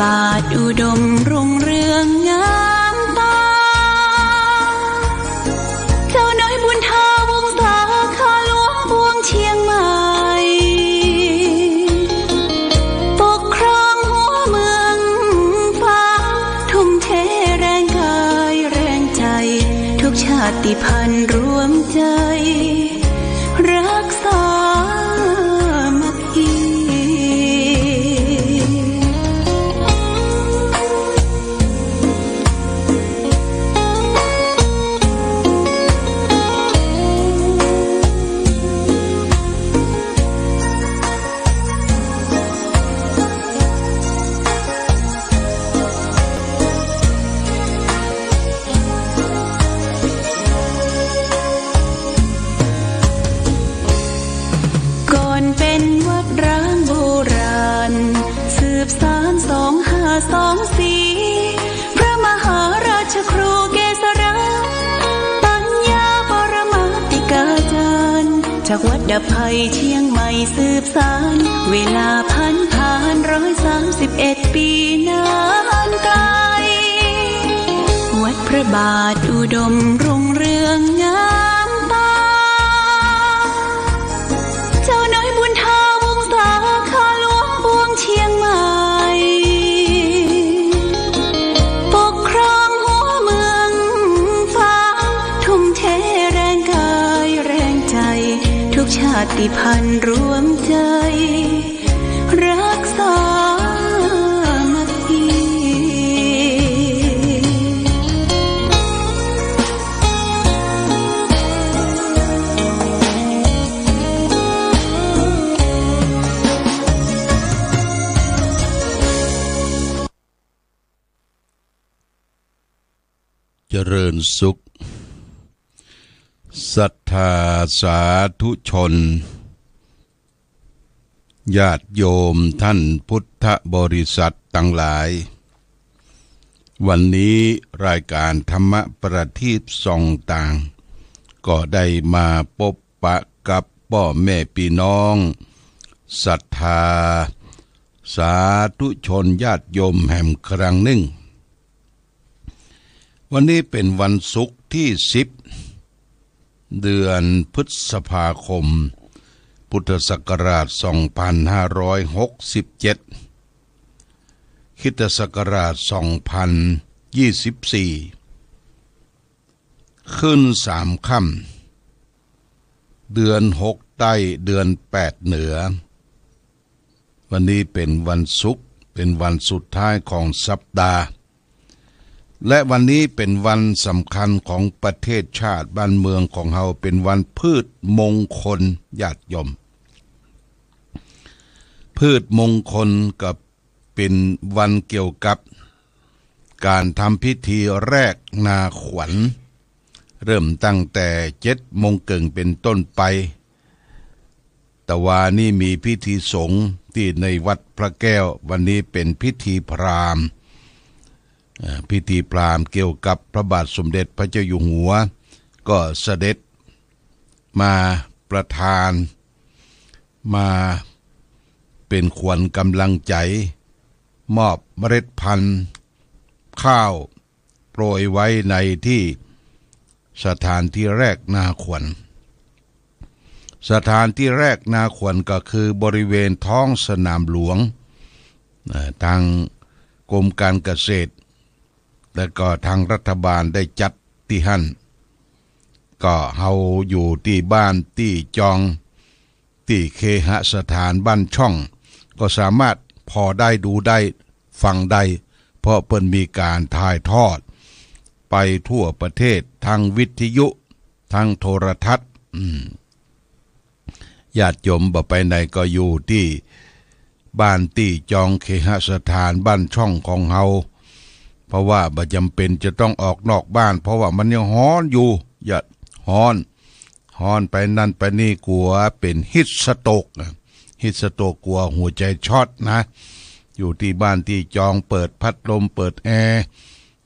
บาทอุดมรุ่งเรืองงามตาเจ้าน้อยบุญทาวงศาข้าหลวงพวงเชียงใหม่ปกครองหัวเมืองฟ้าทุ่มเทแรงกายแรงใจทุกชาติพันธุ์รวมใจรักษามัคคีพระมหาราชครูเกษราปัญญาปรมาติกาจารย์จากวัดดับภัยเชียงใหม่สืบสานเวลาผ่าน131 ปีนานไกลวัดพระบาทอุดมรุ่งเรืองงามตาเจ้าน้อยบุญทาวงศาข้าหลวงพวงเชียงใหม่ชาติพันธุ์รวมใจรักษามัคคีเจริญสุขศรัทธาสาธุชนญาติโยมท่านพุทธบริษัททั้งหลายวันนี้รายการธรรมประทีปส่องต่างก็ได้มาพบปะกับพ่อแม่พี่น้องศรัทธาสาธุชนญาติโยมแห่งครั้งหนึ่งวันนี้เป็นวันศุกร์ที่10เดือนพฤษภาคมพุทธศักราช2567คริสตศักราช2024ขึ้น3ค่ำเดือน6ใต้เดือน8เหนือวันนี้เป็นวันศุกร์เป็นวันสุดท้ายของสัปดาห์และวันนี้เป็นวันสำคัญของประเทศชาติบ้านเมืองของเราเป็นวันพืชมงคลญาติโยมพืชมงคลกับเป็นวันเกี่ยวกับการทำพิธีแรกนาขวัญเริ่มตั้งแต่7 โมงครึ่งเป็นต้นไปแต่ว่านี่มีพิธีสงฆ์ที่ในวัดพระแก้ววันนี้เป็นพิธีพราหมณ์พิธีพราหมณ์เกี่ยวกับพระบาทสมเด็จพระเจ้าอยู่หัวก็เสด็จมาประทานมาเป็นขวัญกำลังใจมอบเมล็ดพันธุ์ข้าวโปรยไว้ในที่สถานที่แรกนาขวัญสถานที่แรกนาขวัญก็คือบริเวณท้องสนามหลวงทางกรมการเกษตรและก็ทางรัฐบาลได้จัดที่หั่นก็เฮาอยู่ที่บ้านที่จองที่เคหสถานบ้านช่องก็สามารถพอได้ดูได้ฟังได้เพราะเพิ่นมีการถ่ายทอดไปทั่วประเทศทางวิทยุทางโทรทัศน์ญาติโยมบ่ไปไหนก็อยู่ที่บ้านที่จองเคหสถานบ้านช่องของเฮาเพราะว่าบ่จำเป็นจะต้องออกนอกบ้านเพราะว่ามันยังร้อนอยู่อย่าร้อนไปนั่นไปนี่กลัวเป็นฮิตสโตรกกลัวหัวใจช็อตนะอยู่ที่บ้านที่จองเปิดพัดลมเปิดแอร์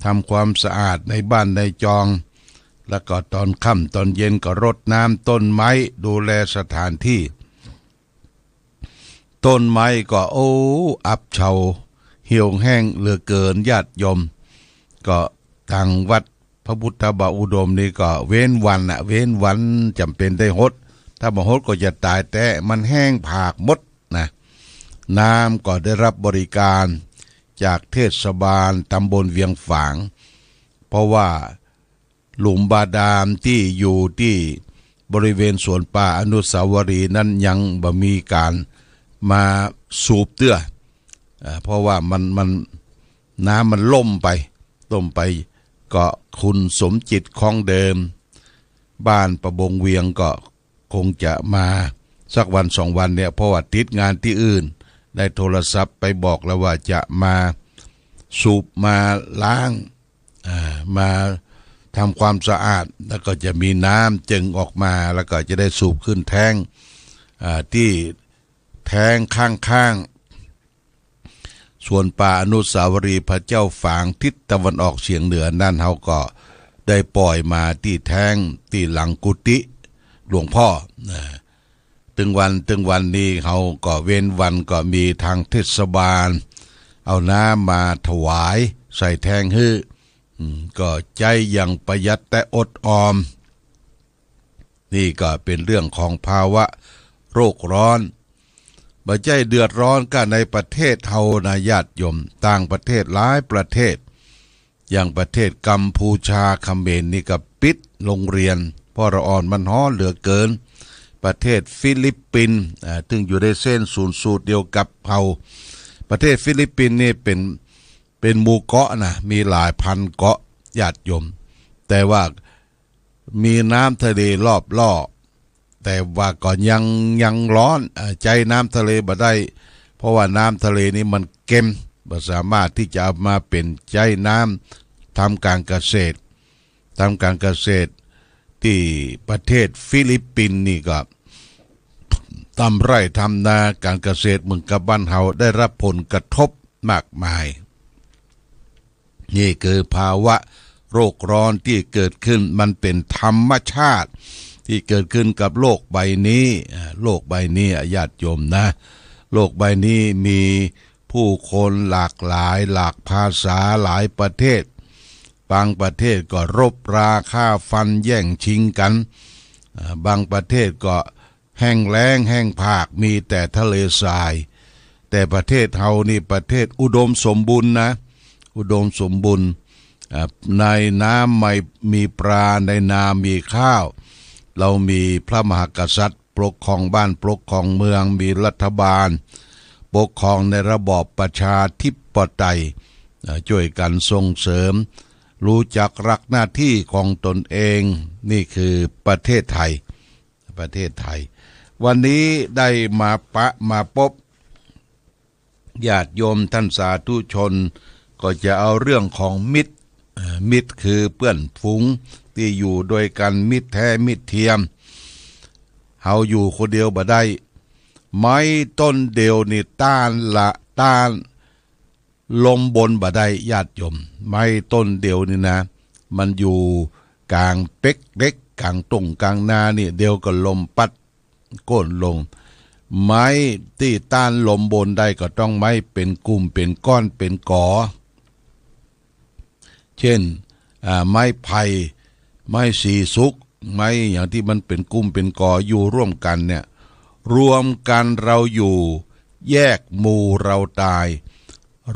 ทำความสะอาดในบ้านในจองแล้วก็ตอนค่ำตอนเย็นก็รดน้ำต้นไม้ดูแลสถานที่ต้นไม้ก็อับเฉา เหี่ยวแห้งเหลือเกินญาติโยมก็ทางวัดพระพุทธบาทอุดมนี่ก็เว้นวันจำเป็นได้หดถ้าบ่หดก็จะตายแต่มันแห้งผากหมดนะน้ำก็ได้รับบริการจากเทศบาลตำบลเวียงฝางเพราะว่าหลุมบาดาลที่อยู่ที่บริเวณสวนป่าอนุสาวรีย์นั้นยังบ่มีการมาสูบเตื้อเพราะว่ามันน้ำมันล่มไปก็คุณสมจิตคลองเดิมบ้านประบงเวียงก็คงจะมาสักวันสองวันเนี่ยเพราะว่าติดงานที่อื่นได้โทรศัพท์ไปบอกแล้วว่าจะมาสูบมาล้างมาทำความสะอาดแล้วก็จะมีน้ำจึงออกมาแล้วก็จะได้สูบขึ้นแท้งที่แท้งข้างๆส่วนป่าอนุสาวรีย์พระเจ้าฝางทิศตะวันออกเฉียงเหนือนั่นเขาก็ได้ปล่อยมาที่แท้งที่หลังกุฏิหลวงพ่อตึงวันนี้เขาก็เว้นวันก็มีทางเทศบาลเอาน้ำมาถวายใส่แท้งฮื้อก็ใจอย่างประหยัดแต่อดออมนี่ก็เป็นเรื่องของภาวะโรคร้อนบ่ใจเดือดร้อนก็ในประเทศเฮานะญาติโยมต่างประเทศหลายประเทศอย่างประเทศกัมพูชาเขมรนี่ก็ปิดโรงเรียนเพราะละอ่อนมันร้อนเหลือเกินประเทศฟิลิปปินส์ซึ่งอยู่ในเส้นศูนย์สูตรเดียวกับเฮาประเทศฟิลิปปินส์นี่เป็นหมู่เกาะนะมีหลายพันเกาะญาติโยมแต่ว่ามีน้ำทะเลรอบล่อแต่ว่าก็ยังร้อนใจน้ำทะเลบ่ได้เพราะว่าน้ำทะเลนี่มันเค็มบ่สามารถที่จะเอามาเป็นใจน้ำทำการเกษตรที่ประเทศฟิลิปปินส์นี่ก็ทำไร่ทำนาการเกษตรเหมือนกับบ้านเฮาได้รับผลกระทบมากมายนี่คือภาวะโรคร้อนที่เกิดขึ้นมันเป็นธรรมชาติที่เกิดขึ้นกับโลกใบนี้ญาติโยมนะโลกใบนี้มีผู้คนหลากหลายหลากภาษาหลายประเทศบางประเทศก็รบราฆ่าฟันแย่งชิงกันบางประเทศก็แห้งแล้งแห้งผากมีแต่ทะเลทรายแต่ประเทศเฮานี่ประเทศอุดมสมบูรณ์นะอุดมสมบูรณ์ในน้ำไม่มีปลาในนามีข้าวเรามีพระมหากษัตริย์ปกครองบ้านปกครองเมืองมีรัฐบาลปกครองในระบอบประชาธิปไตยช่วยกันส่งเสริมรู้จักรักหน้าที่ของตนเองนี่คือประเทศไทยวันนี้ได้มาพบญาติโยมท่านสาธุชนก็จะเอาเรื่องของมิตรคือเพื่อนฝูงที่อยู่โดยกันมิตรแท้มิตรเทียมเฮาอยู่คนเดียวบ่ได้ไม้ต้นเดียวนี่ต้านลมบนบ่ได้ญาติโยมไม้ต้นเดียวนี่นะมันอยู่กลางเป็กเล็กกลางตรงกลางนานี่เดียวก็ลมปัดโค่นลงไม้ที่ต้านลมบนได้ก็ต้องไม้เป็นกลุ่มเป็นก้อนเป็นกอเช่นไม้ไผ่ไม้สีสุกไม้อย่างที่มันเป็นกลุ่มเป็นกออยู่ร่วมกันเนี่ยรวมกันเราอยู่แยกหมู่เราตาย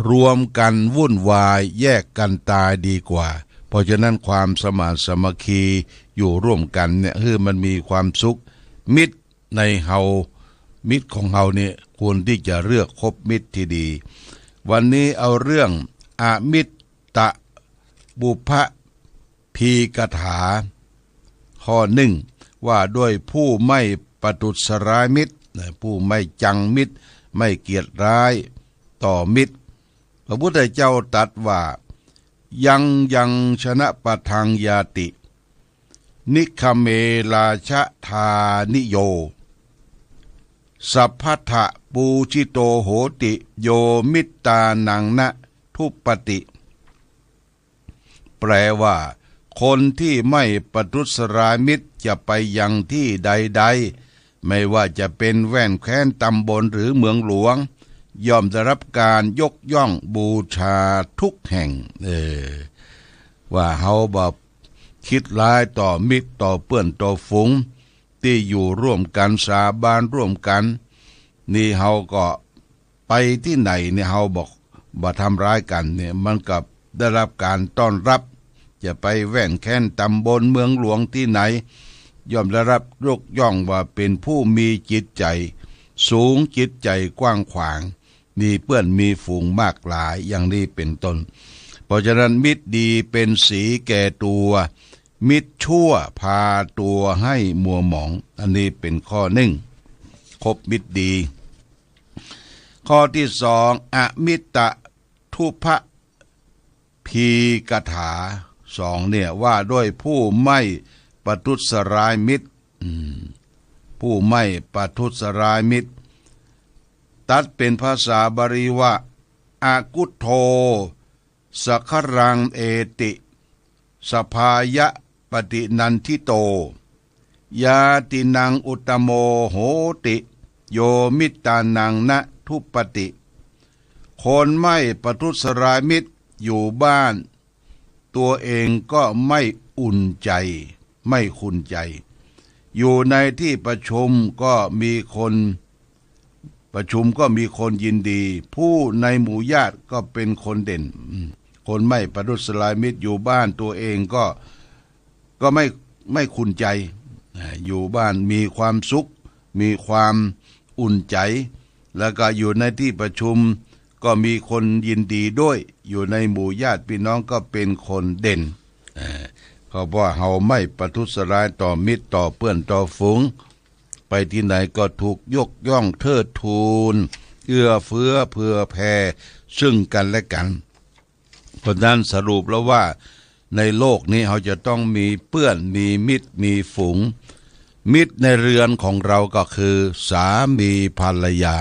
รวมกันวุ่นวายแยกกันตายดีกว่าเพราะฉะนั้นความสมานสามัคคีอยู่ร่วมกันเนี่ยมันมีความสุขมิตรในเฮามิตรของเฮาเนี่ยควรที่จะเลือกคบมิตรที่ดีวันนี้เอาเรื่องอมิตตบุพพีกถาข้อหนึ่งว่าด้วยผู้ไม่ประทุษร้ายมิตรผู้ไม่จังมิตรไม่เกียรติร้ายต่อมิตรพระพุทธเจ้าตรัสว่ายังชนะปะทังยาตินิคเมลาชะธานิโยสัพพทะปูชิโตโหติโยมิตตานังนะทุปติแปลว่าคนที่ไม่ประทุษร้ายมิตรจะไปยังที่ใดๆไม่ว่าจะเป็นแว่นแคว้นตำบลหรือเมืองหลวง ย่อมได้รับการยกย่องบูชาทุกแห่งว่าเฮาบ่คิดร้ายต่อมิตรต่อเพื่อนต่อฝูงที่อยู่ร่วมกันสาบานร่วมกันนี่เฮาก็ไปที่ไหนเนี่ยเฮาบอกบ่ทำร้ายกันเนี่ยมันกับได้รับการต้อนรับจะไปแว่นแค้นตำบลเมืองหลวงที่ไหนย่อมได้รับยกย่องว่าเป็นผู้มีจิตใจสูงจิตใจกว้างขวางมีเพื่อนมีฝูงมากหลายอย่างนี้เป็นต้นเพราะฉะนั้นมิตรดีเป็นสีแก่ตัวมิตรชั่วพาตัวให้มัวหมองอันนี้เป็นข้อหนึ่งคบมิตรดีข้อที่สองอมิตรทุพพีกถาสองเนี่ยว่าด้วยผู้ไม่ประทุษร้ายมิตรผู้ไม่ประทุษร้ายมิตรตัดเป็นภาษาบาลีว่าอากุโธสัครังเอติสภายะปฏินันทิโตยาตินังอุตโมโหติโยมิตานังนะทุปติคนไม่ประทุษร้ายมิตรอยู่บ้านตัวเองก็ไม่อุ่นใจไม่คุ้นใจอยู่ในที่ประชุมก็มีคนยินดีผู้ในหมู่ญาติก็เป็นคนเด่นคนไม่ประทุษร้ายมิตรอยู่บ้านตัวเองก็ไม่คุ้นใจอยู่บ้านมีความสุขมีความอุ่นใจแล้วก็อยู่ในที่ประชุมก็มีคนยินดีด้วยอยู่ในหมู่ญาติพี่น้องก็เป็นคนเด่นเพราะว่าเฮาไม่ประทุษร้ายต่อมิตรต่อเพื่อนต่อฝูงไปที่ไหนก็ถูกยกย่องเทิดทูนเอื้อเฟื้อเผื่อแผ่ซึ่งกันและกันเพราะนั้นสรุปแล้วว่าในโลกนี้เราจะต้องมีเพื่อนมีมิตรมีฝูงมิตรในเรือนของเราก็คือสามีภรรยา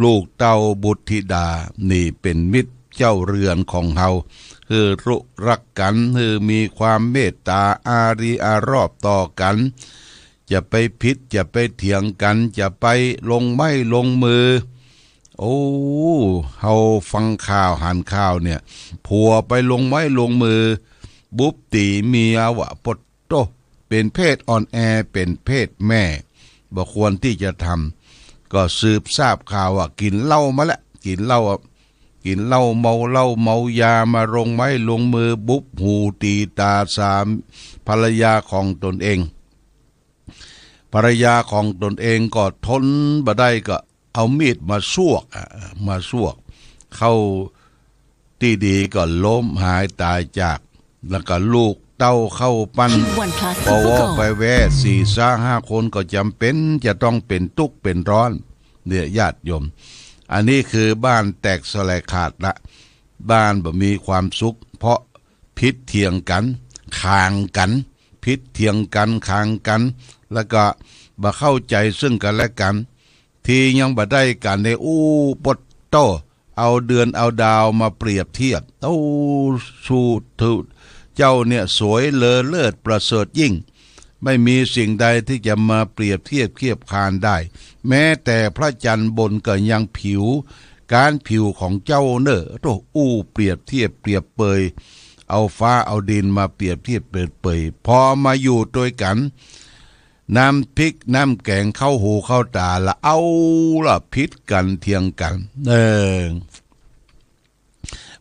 ลูกเต้าบุตรธิดานี่เป็นมิตรเจ้าเรือนของเราคือรักกันคือมีความเมตตาอารีอารอบต่อกันจะไปพิษจะไปเถียงกันจะไปลงไม้ลงมือโอ้เฮาฟังข่าวหันข่าวเนี่ยผัวไปลงไม้ลงมือบุบตีเมียวะปดโตเป็นเพศอ่อนแอเป็นเพศแม่บ่ควรที่จะทำก็สืบทราบข่าวว่ากินเหล้ามาแล้วกินเหล้าเมายามาลงไม้ลงมือบุบหูตีตาสามภรรยาของตนเองก็ทนบ่ได้ก็เอามีดมาสวกเข้าที่ดีก็ล้มหายตายจากแล้วก็ลูกเต้าเข้าปั้นพอว่าไปแว่4-5 คนก็จำเป็นจะต้องเป็นทุกข์เป็นร้อนเนี่ยญาติโยมอันนี้คือบ้านแตกสลายขาดละบ้านบ่มีความสุขเพราะพิษเถียงกันคางกันพิษเถียงกันคางกันแล้วก็บ่เข้าใจซึ่งกันและกันที่ยังบ่ได้กันในปดโตเอาเดือนเอาดาวมาเปรียบเทียบสู่เจ้าเนี่ยสวยเลอเลิศประเสริฐยิ่งไม่มีสิ่งใดที่จะมาเปรียบเทียบเทียบคานได้แม้แต่พระจันทร์บนก็ยังผิวการผิวของเจ้าเนอะเปรียบเทียบเปรียบเปยเอาฟ้าเอาดินมาเปรียบเทียบเปรียบเปยพอมาอยู่ด้วยกันน้ำพริกน้ำแกงเข้าหูเข้าตาละเอาละพิษกันเถียงกัน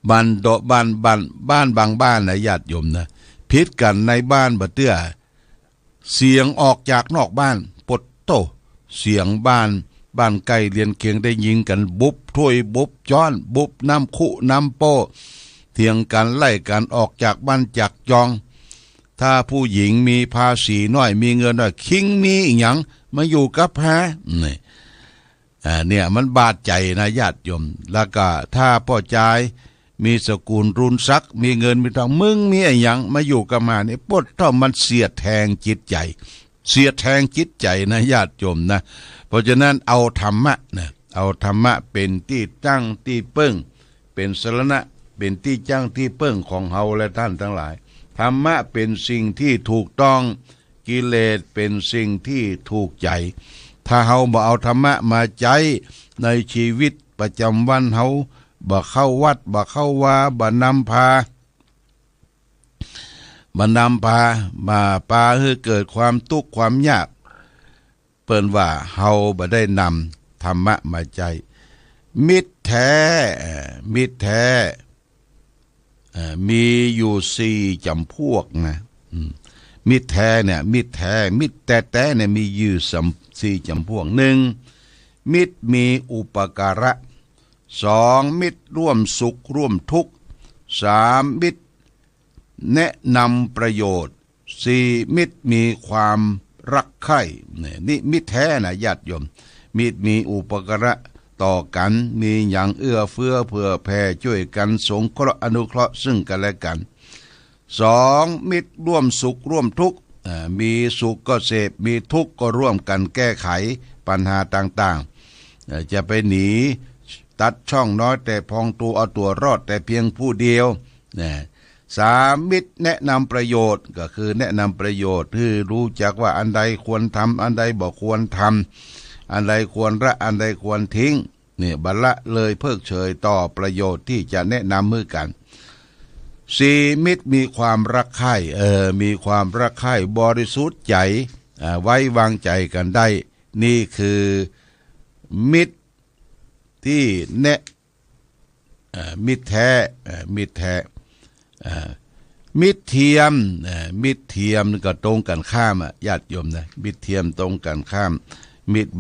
บ้านบางบ้านนะญาติโยมนะพิษกันในบ้านบ่เตื้อเสียงออกจากนอกบ้านปดโตเสียงบ้านใกล้เรียนเคียงได้ยิงกันบุบถ้วยบุบจ้อนบุบน้ำคุน้ำโป้เถียงกันไล่กันออกจากบ้านจากจองถ้าผู้หญิงมีภาษีน้อยมีเงินน้อยคิงมีอีหยังมาอยู่กับแพ้เนี่ยมันบาดใจนะญาติโยมแล้วก็ถ้าพ่อใจมีสกุลรุนซักมีเงินมีทองมึงมีอะไรอย่างมาอยู่กับมาเนี่ยปดถ้ามันเสียดแทงจิตใจนะญาติโยมนะเพราะฉะนั้นเอาธรรมะนะเอาธรรมะเป็นที่ตั้งที่เปิ้งเป็นสรณะเป็นที่ตั้งที่เปิ้งของเฮาและท่านทั้งหลายธรรมะเป็นสิ่งที่ถูกต้องกิเลสเป็นสิ่งที่ถูกใจถ้าเฮาบ่เอาธรรมะมาใจในชีวิตป ประจำวันเฮาบ่เข้าวัดบ่เข้าวาบ่นำพามาปาให้เกิดความทุกข์ความยากเปิ้นว่าเฮาบ่ได้นำธรรมะมาใจมิตรแท้มีอยู่4จำพวกนะมิตรแท้เนี่ยมิตรแต่เนี่ยมีอยู่4จำพวก1มิตรมีอุปการะ2มิตรร่วมสุขร่วมทุกข์3มิตรแนะนำประโยชน์4มิตรมีความรักใคร่นี่มิตรแท้นะญาติโยมมิตรมีอุปการะต่อกันมีอย่างเอื้อเฟื้อเผื่อแผ่ช่วยกันสงเคราะห์อนุเคราะห์ซึ่งกันและกัน2มิตรร่วมสุขร่วมทุกข์มีสุขก็เสพมีทุกข์ก็ร่วมกันแก้ไขปัญหาต่างๆจะไปหนีตัดช่องน้อยแต่พองตัวเอาตัวรอดแต่เพียงผู้เดียว3มิตรแนะนำประโยชน์ก็คือแนะนำประโยชน์ที่รู้จักว่าอันใดควรทำอันใดบ่ควรทำอันใดควรละอันใดควรทิ้งนี่บัลละเลยเพิกเฉยต่อประโยชน์ที่จะแนะนำมือกัน4มิตรมีความรักใคร่มีความรักใคร่บริสุทธิ์ใจไว้วางใจกันได้นี่คือมิตรที่แนะมิตรแท้มิตรเทียมก็ตรงกันข้ามญาติโยมนะมิตรเทียมตรงกันข้ามมิตร